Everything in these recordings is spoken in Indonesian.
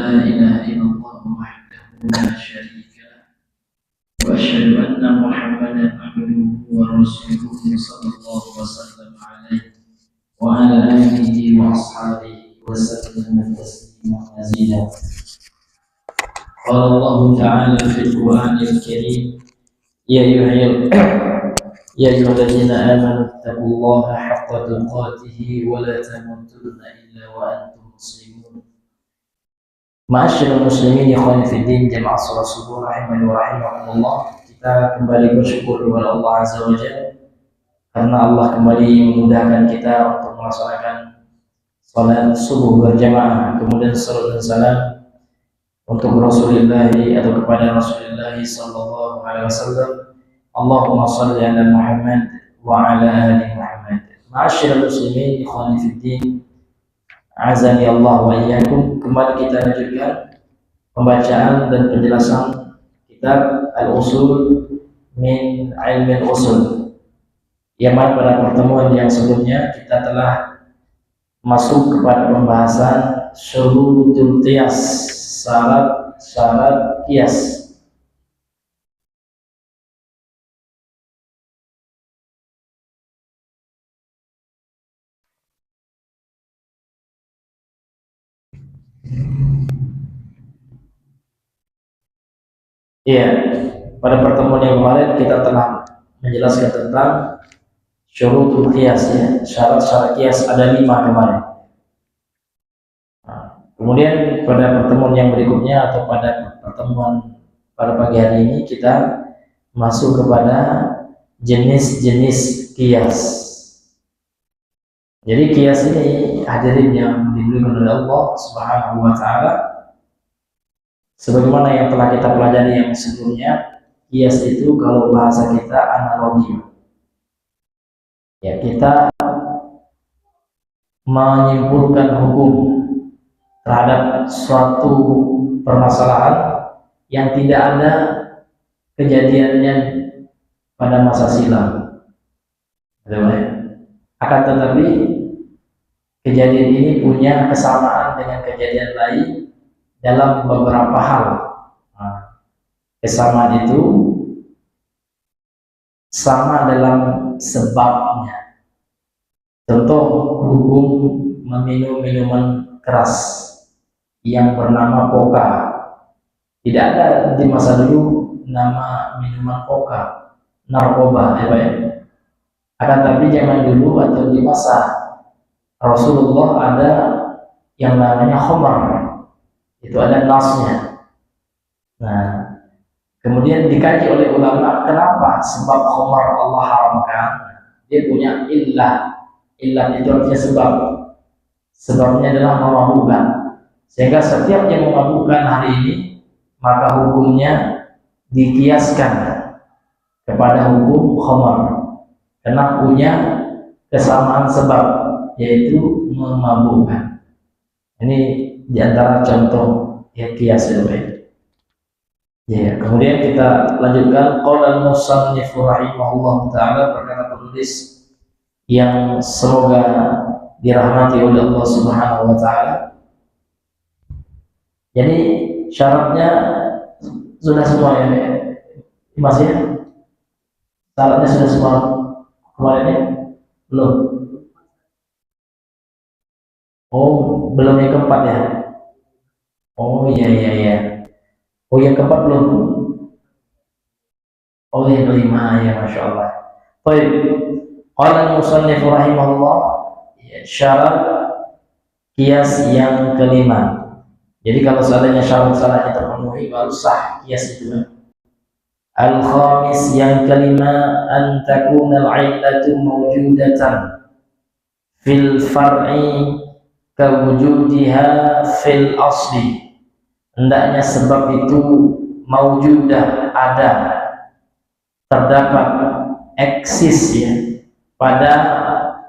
لا إله إلا الله وحده لا شريك له وأشهد أن محمدا عبده ورسوله صلى الله وسلم عليه وعلى آله وأصحابه وسلم تسليما مزيدا. قال الله تعالى في القرآن الكريم: يا أيها الذين آمنوا اتقوا الله حق تقاته ولا تموتن إلا وأنتم مسلمون. Ma'asyiral muslimin ikhwan fillah jamaah salat subuh rahimani wa rahimakumullah. Kita kembali bersyukur kepada Allah Azza wa Jalla karena Allah kembali memudahkan kita untuk melaksanakan salat subuh berjamaah. Kemudian salawat dan salam untuk Rasulullah atau kepada Rasulullah sallallahu alaihi wasallam. Allahumma shalli ala Muhammad wa ala ali Muhammad. Ma'asyiral muslimin ikhwan fillah, azani Allah wa iyyakum. Kembali kita lanjutkan pembacaan dan penjelasan kitab Al-Usul min Ilmi Al-Usul. Yang mana pada pertemuan yang sebelumnya kita telah masuk kepada pembahasan syurutul qiyas, syarat qiyas. Ya, pada pertemuan yang kemarin kita telah menjelaskan tentang syurutul qiyas, ya, syarat-syarat qiyas ada 5 kemarin. Kemudian pada pertemuan yang berikutnya atau pada pertemuan pada pagi hari ini kita masuk kepada jenis-jenis qiyas. Jadi qiyas ini hadirin yang dimuliakan oleh Allah Subhanahu wa taala, sebagaimana yang telah kita pelajari yang sebelumnya, qiyas itu kalau bahasa kita analogi. Ya, kita menyimpulkan hukum terhadap suatu permasalahan yang tidak ada kejadiannya pada masa silam. Akan tetapi kejadian ini punya kesamaan dengan kejadian lain dalam beberapa hal. Kesamaan itu sama dalam sebabnya. Contoh, hukum meminum minuman keras yang bernama koka. Tidak ada di masa dulu nama minuman koka, narkoba, ya. Akan tapi zaman dulu atau di masa Rasulullah ada yang namanya khamar. Itu ada nasnya. Nah, kemudian dikaji oleh ulama kenapa sebab khamar Allah haramkan. Dia punya illah. Illah itu artinya sebab. Sebabnya adalah memabukkan. Sehingga setiap yang memabukkan hari ini, maka hukumnya dikiaskan kepada hukum khamar. Karena punya kesamaan sebab, yaitu memabukkan. Ini diantara contoh ya qiyas itu. Ya, kemudian kita lanjutkan. Qala al-musannif rahimahullah taala, berkata penulis yang semoga dirahmati oleh Allah Subhanahu wa taala. Jadi syaratnya sudah semua, ya Mas, ya? Syaratnya sudah semua kemarin, ya? Belum? Oh, belum yang keempat, ya? Oh iya. Oh, yang keempat belum? Oh, yang kelima, ya, Masya Allah. Baik. Qala al-musannif rahimahullah, syarat qiyas yang kelima. Jadi kalau seandainya syarat-syaratnya terpenuhi baru sah qiyas itu. Al-khamis, yang kelima, an takuna al-'illatu mawjudatan fil far'i kawujudiha fil asli. Hendaknya sebab itu mawjudah, ada, terdapat, eksis, ya, pada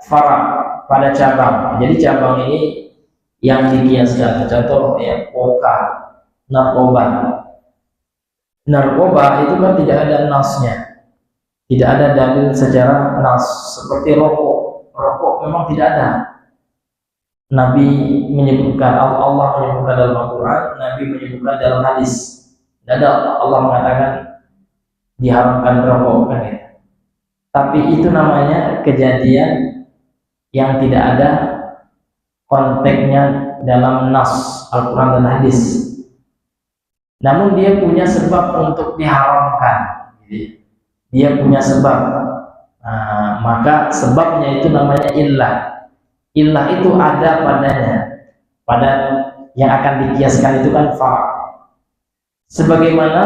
fara', pada cabang. Jadi cabang ini yang dikiaskan. Contoh, ya, koka, narkoba. Narkoba itu kan tidak ada nasnya, tidak ada dalil secara nas. Seperti rokok memang tidak ada. Nabi menyebutkan, Allah menyebutkan dalam Al-Quran, Nabi menyebutkan dalam hadis. Tidak ada Allah mengatakan diharamkan rokok kan ya. Tapi itu namanya kejadian yang tidak ada konteksnya dalam nas Al-Quran dan hadis. Namun dia punya sebab untuk diharamkan. Dia punya sebab. Nah, maka sebabnya itu namanya illah. Illah itu ada padanya. Pada yang akan dikiaskan itu kan fa'. Sebagaimana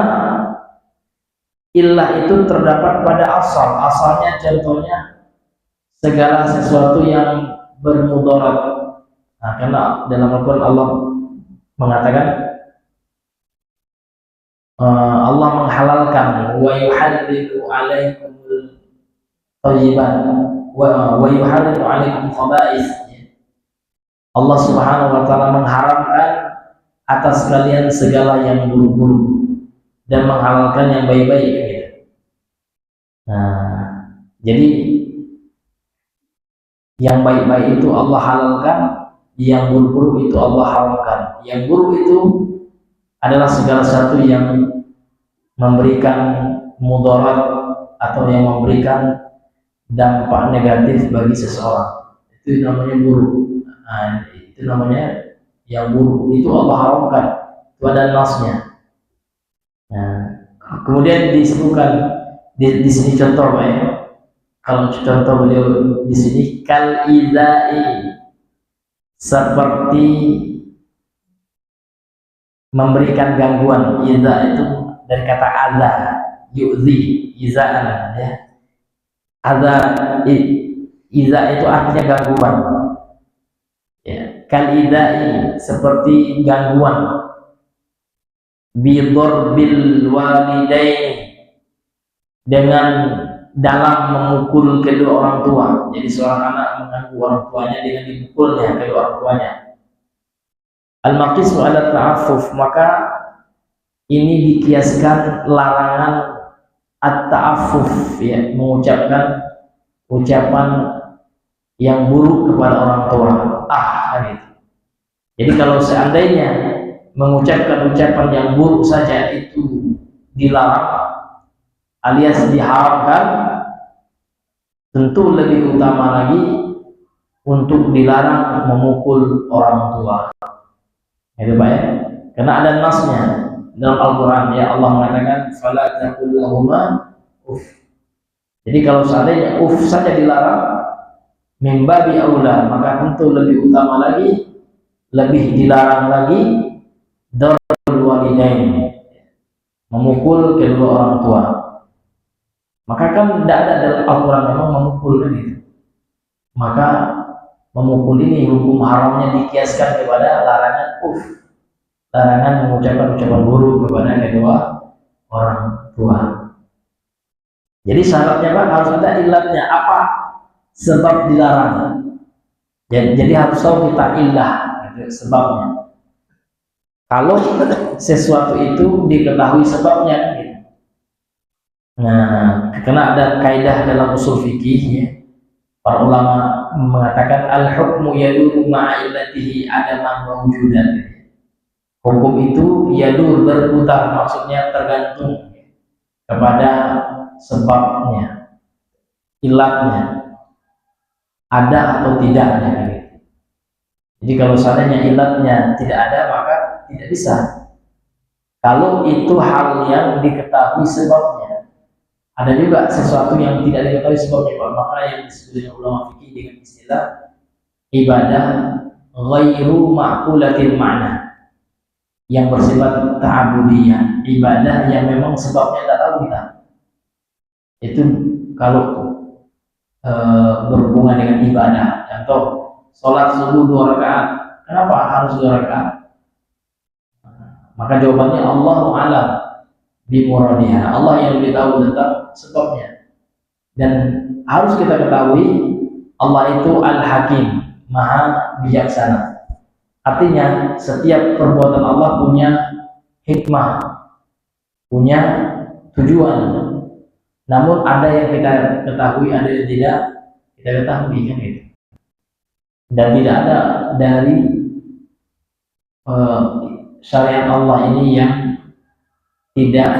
illah itu terdapat pada asal. Asalnya contohnya segala sesuatu yang bermudarat. Nah, karena dalam Al-Quran Allah mengatakan Allah menghalalkan wa yuhallilu alaikumul thayyibat wa yuharrimu alaikum khaba'is. Allah Subhanahu wa taala mengharamkan atas kalian segala yang buruk-buruk dan menghalalkan yang baik-baik gitu. Nah, jadi yang baik-baik itu Allah halalkan, yang buruk-buruk itu Allah haramkan. Yang buruk itu adalah segala sesuatu yang memberikan mudarat atau yang memberikan dampak negatif bagi seseorang. Itu namanya buruk. Nah, itu namanya yang buruk. Itu Allah haramkan. Itu ada nasnya. Nah, kemudian disebutkan di sini contoh Pak ya. Kalau contoh beliau di sini kal idai, seperti memberikan gangguan. Iza itu dari kata adza, yu'zi, izaan ya. Adza, iza itu artinya gangguan. Ya, kal idai seperti gangguan. Bidorbil walidain, dengan dalam memukul kedua orang tua. Jadi seorang anak mengganggu orang tuanya dengan dipukulnya kedua orang tuanya. Al-maqisu ala ta'affuf, maka ini dikiaskan larangan at-ta'affuf ya, mengucapkan ucapan yang buruk kepada orang tua. Kan itu. Jadi kalau seandainya mengucapkan ucapan yang buruk saja itu dilarang alias diharamkan, tentu lebih utama lagi untuk dilarang memukul orang tua. Itu Pak ya. Karena ada nasnya dalam Al-Quran ya, Allah mengatakan fala taqul lahuma uff. Jadi kalau seandainya uff saja dilarang, min babi aula, maka tentu lebih utama lagi, lebih dilarang lagi darul walidain, memukul kedua orang tua. Maka kan tidak ada dalam Al-Quran memang memukul gitu. Maka memukul ini hukum haramnya dikiaskan kepada larangan larangan mengucapkan ucapan buruk kepada kedua orang tua. Jadi syaratnya Pak harus ada ilatnya, apa sebab dilarang. Jadi harus tahu kita ilah sebabnya. Kalau sesuatu itu diketahui sebabnya gitu. Nah, karena ada kaidah dalam usul fikih ya, para ulama mengatakan al-hukmu yaduru ma'a illatihi adaman wa wujudan. Hukum itu yadur, berputar, maksudnya tergantung kepada sebabnya, ilatnya ada atau tidaknya. Jadi kalau seandainya ilatnya tidak ada, maka tidak bisa. Kalau itu hal yang diketahui sebabnya. Ada juga sesuatu yang tidak diketahui sebabnya, maka yang disebut dengan ulama fikih dengan istilah ibadah ghairu ma'qulatil ma'na, yang bersifat ta'abudiyah, ibadah yang memang sebabnya tidak tahu kita. Itu kalau berhubungan dengan ibadah. Contoh, sholat subuh 2 rakaat. Kenapa harus 2 rakaat? Maka jawabannya Allahu a'lam bimuradiha. Allah yang lebih tahu tentang sebabnya. Dan harus kita ketahui Allah itu Al-Hakim, Maha Bijaksana. Artinya setiap perbuatan Allah punya hikmah, punya tujuan. Namun ada yang kita ketahui, ada yang tidak kita ketahui kan gitu. dan tidak ada dari syariat Allah ini yang tidak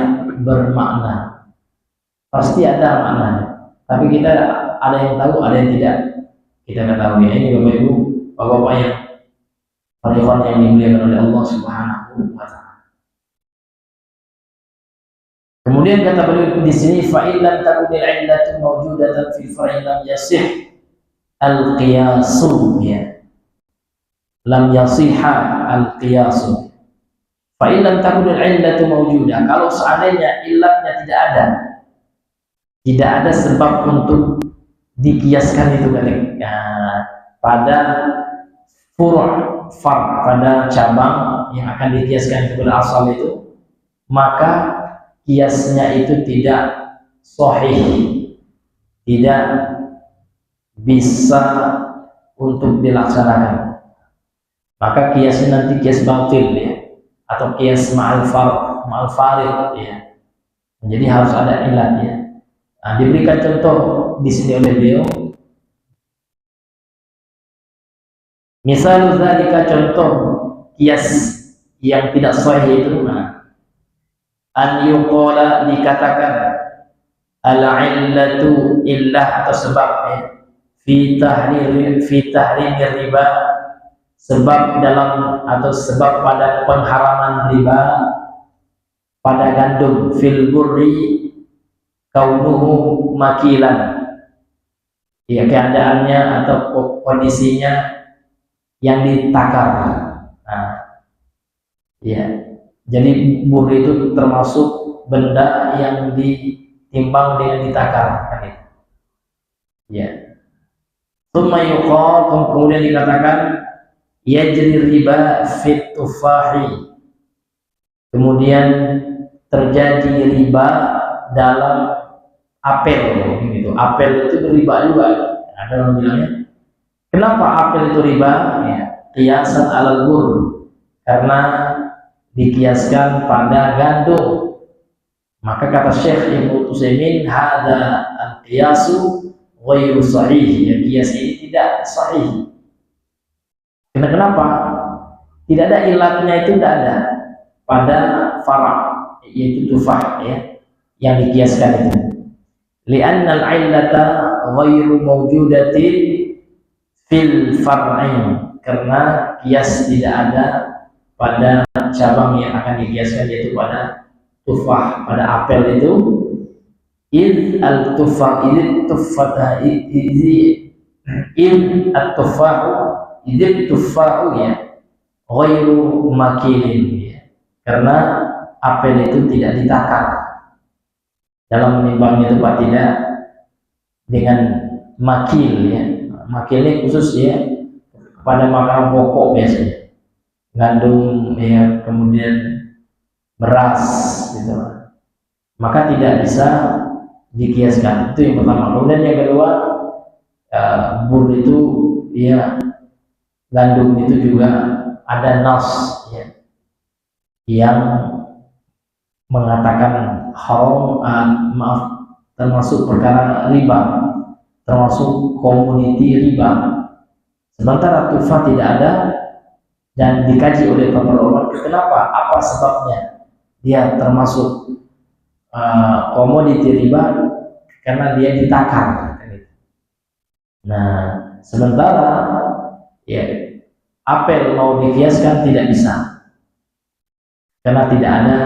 bermakna. Pasti ada maknanya, tapi kita ada yang tahu, ada yang tidak kita ketahui. Ini Bapak Ibu, Bapak-bapak yang para ikhwan yang dimuliakan oleh Allah Subhanahu wa taala. Kemudian kata beliau di sini, fa illam takun illatu mawjudatan fil far'i lam yasih al-qiyasu, ya. Lam yasiha al-qiyasu. Fa illam takun illatu mawjudah, kalau seandainya ilatnya tidak ada sebab untuk dikiaskan itu kan, ya, pada pada cabang yang akan dikiaskan kepada asal itu, maka kiasnya itu tidak sahih, tidak bisa untuk dilaksanakan. Maka kiasnya nanti kias batil, ya, atau kias ma'al farid, ya. Jadi harus ada ilatnya. Nah, diberikan contoh di sini oleh beliau. Misal dzalika, contoh kias yang tidak sahih itu, an yuqala, dikatakan al-illatu, illah atau sebab, ya, fi tahrim riba, sebab dalam atau sebab pada pengharaman riba pada gandum, fil burri kaunuhu makilan, ya, keadaannya atau kondisinya yang ditakar. Nah, ya, jadi bur itu termasuk benda yang ditimbang dengan ditakar, kan itu. Ya. Tsumma yuqal, kemudian dikatakan yajri riba fit tufahi, kemudian terjadi riba dalam apel, gitu. Apel itu riba juga. Ada orang bilangnya, kenapa apel itu riba? Ya, qiyasan alal bur, karena dikiaskan pada gandum. Maka kata Syekh Ibnu Utsaimin, hada al-qiyasu ghairu sahih, ya, kias ini tidak sahih. Kenapa? Tidak ada ilatnya, itu tidak ada pada fara', yaitu tufah, ya, yang dikiaskan itu. Li'anna al-'illata ghairu mawjudatin fil far'in, karena kias tidak ada pada cabang yang akan dikiaskan, yaitu pada tufah, pada apel itu. Id al-tufah, id tufah, id at-tufahu, ya, ghairu makilin, ya, karena apel itu tidak ditakar dalam menimbangnya itu, Pak, tidak dengan makil, ya. Makil ini khusus, ya, pada makanan pokok biasanya, gandum, ya, kemudian beras, gitu. Maka tidak bisa dikiaskan. Itu yang pertama. Kemudian yang kedua, bur itu, ya, gandum itu juga ada nas, ya, yang mengatakan haram, termasuk perkara riba, termasuk komoditi riba. Sementara tufah tidak ada, dan dikaji oleh para ulama kenapa, apa sebabnya dia termasuk komoditi riba, karena dia ditakar. Nah, sementara, ya, apel mau dikiaskan tidak bisa, karena tidak ada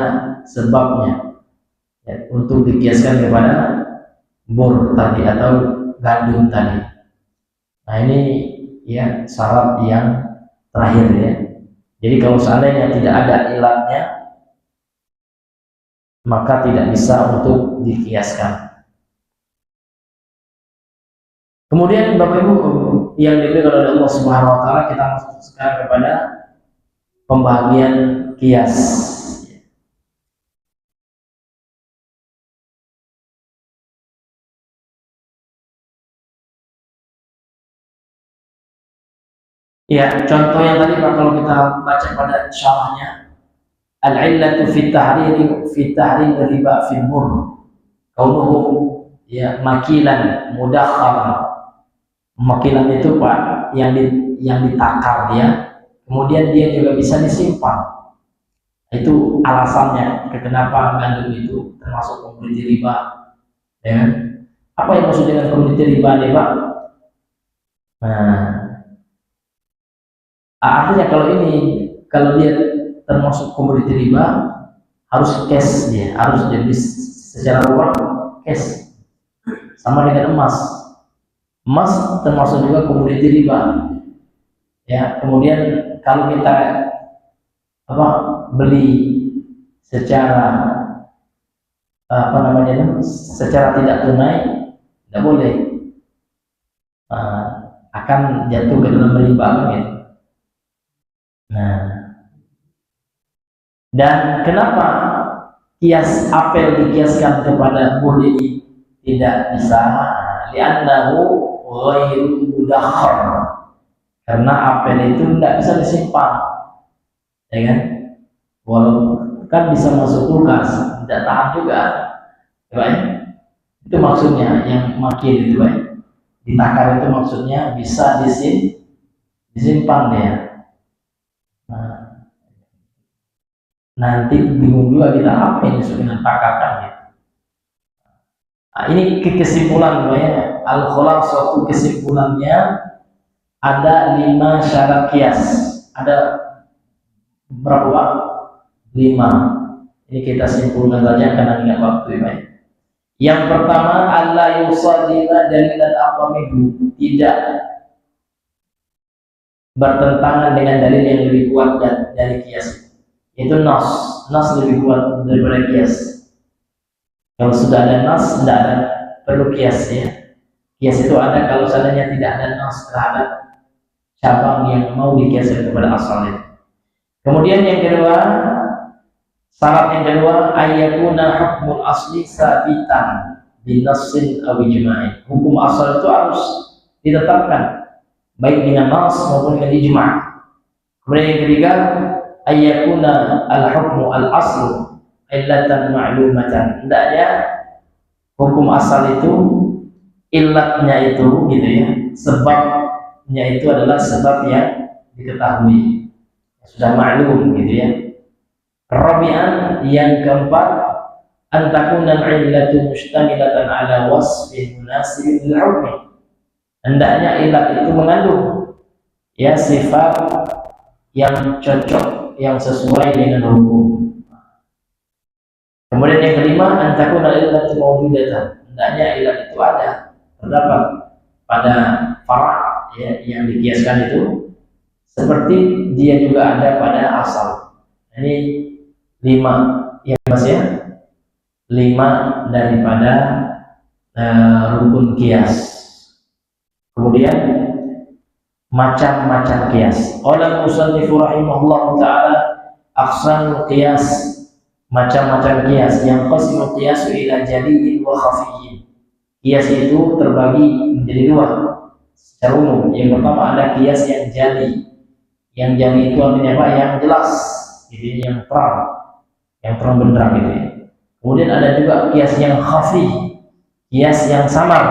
sebabnya, ya, untuk dikiaskan kepada bur tadi atau gandum tadi. Nah, ini, ya, syarat yang terakhir, ya. Jadi kalau seandainya tidak ada ilatnya, maka tidak bisa untuk dikiaskan. Kemudian Bapak Ibu yang dimuliakan oleh Allah Subhanahu wa taala, kita masuk sekarang kepada pembagian kias. Ya, contoh yang tadi, Pak, kalau kita baca pada syarahnya, al-illatu fi tahrim riba fi mur kaunuhu, ya, makilan mudakhar. Makilan itu, Pak, yang ditakar dia, kemudian dia juga bisa disimpan. Itu alasannya kenapa gandum itu termasuk komoditi riba. Ya. Apa yang maksud dengan komoditi riba nih Pak? Nah, artinya kalau dia termasuk komoditi riba, harus cash dia, harus jadi secara uang cash. Sama dengan emas. Emas termasuk juga komoditi riba. Ya, kemudian kalau kita beli secara secara tidak tunai, tidak boleh, akan jatuh ke dalam riba gitu. Nah, dan kenapa kias apel dikiaskan kepada bull ini tidak bisa? Li'annahu ghairu mudakhar, karena apel itu tidak bisa disimpan, ya kan? Walaupun kan bisa masuk kulkas, tidak tahan juga, baik? Itu maksudnya yang makin itu, baik? Ditakar itu maksudnya bisa disimpan ya. Nah, nanti bingung juga kita apa yang disebut dengan takaran gitu. Nah, ini kesimpulan ya. Al-khulasah, kesimpulannya ada 5 syarat kias. Ada berapa? 5. Ini kita simpulkan saja karena ingat waktu ya. Yang pertama, alla yusadima dalilan aqwamihu, tidak bertentangan dengan dalil yang lebih kuat dari kias. Itu nas lebih kuat daripada kias. Kalau sudah ada nas, tidak ada perlu kias ya. Kias itu ada kalau seandainya tidak ada nas terhadap cabang yang mau dikiaskan kepada asalnya. Kemudian yang kedua, syarat yang kedua, ayyakuna hukmul asli sabitan binassin aw ijma'in. Hukum asal itu harus ditetapkan baik dengan nas maupun dengan ijma'. Kemudian yang ketiga, ayyakuna al-hukmu al-aslu illatan ma'lumatan. Hendaknya hukum asal itu illatnya itu gitu ya, sebabnya itu adalah sebab yang diketahui, sudah maklum gitu ya. Rabi'an, yang keempat, antakuna al-illatu mustamilatan ala wasfin munasibin lil hukmi. Hendaknya illat itu mengandung ya sifat yang cocok, yang sesuai dengan hukum. Kemudian yang kelima, antakuna al-illatu mawjudatan. Hendaknya illat itu ada, terdapat pada fara' ya, yang dikiaskan itu, seperti dia juga ada pada asal. Ini 5 ya Mas ya, 5 daripada rukun kias. Kemudian macam-macam kias. Qala al-musannifu rahimahullah taala aqsamul qiyas, macam-macam kias. Yang qasmu qiyasu ila jaliyin wa khafiyyin. Kias itu terbagi menjadi 2 secara umum. Yang pertama ada kias yang jali. Yang jali itu artinya apa? Yang jelas, jadi yang terang benderang gitu ya. Kemudian ada juga kias yang khafi, kias yang samar.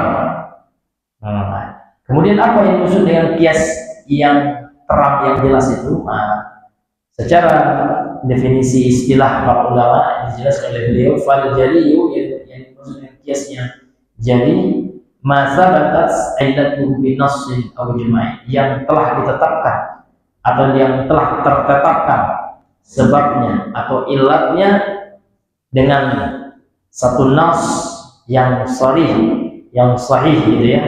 Kemudian apa yang maksud dengan kias yang terang, yang jelas itu? Secara definisi istilah para ulama dijelaskan oleh beliau, fal jaliyu, yang maksud dengan kias yang jali, masa batas illatu bi nassin aw ijma', yang telah ditetapkan atau yang telah tertetapkan sebabnya atau illatnya dengan satu nas yang sharih, yang sahih gitu ya,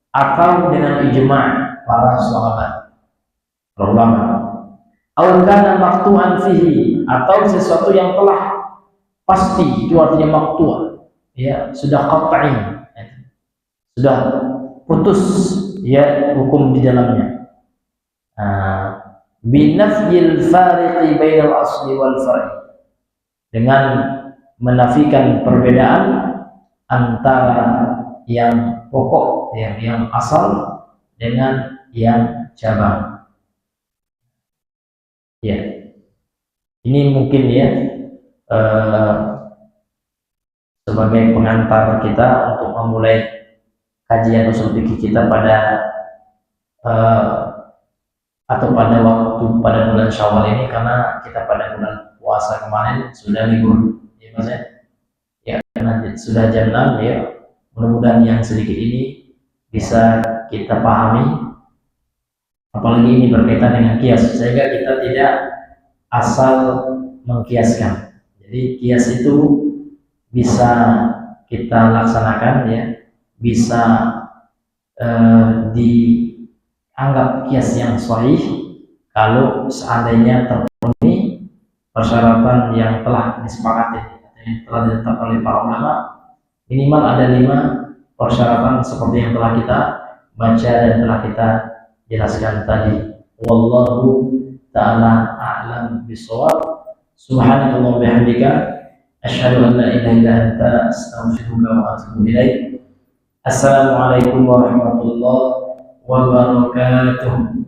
atau dengan ijma' para sahabat, para ulama. Atau kana maqtu'an fihi, atau sesuatu yang telah pasti, itu artinya maqtu', ya, sudah qat'i, sudah putus ya hukum di dalamnya. Binafyil fariqi bainal asli wal far'i, dengan menafikan perbedaan antara yang pokok, yang asal dengan yang cabang. Ya, ini mungkin ya sebagai pengantar kita untuk memulai kajian usul fikih kita pada atau pada bulan Syawal ini, karena kita pada bulan puasa kemarin sudah libur, ya Mas ya. Ya, karena sudah jam 6 ya. Mudah-mudahan yang sedikit ini bisa kita pahami, apalagi ini berkaitan dengan kias, sehingga kita tidak asal mengkiaskan. Jadi kias itu bisa kita laksanakan ya, bisa dianggap kias yang sahih kalau seandainya terpenuhi persyaratan yang telah disepakati, yang telah ditetapkan oleh para ulama. Minimal ada 5 persyaratan seperti yang telah kita baca dan telah kita jelaskan tadi. Wallahu ta'ala a'lam bishawab. Subhanallah bihamdika asyhadu an la ilaha illa anta astaghfiruka wa atubu ilaik. Assalamualaikum warahmatullahi wabarakatuh.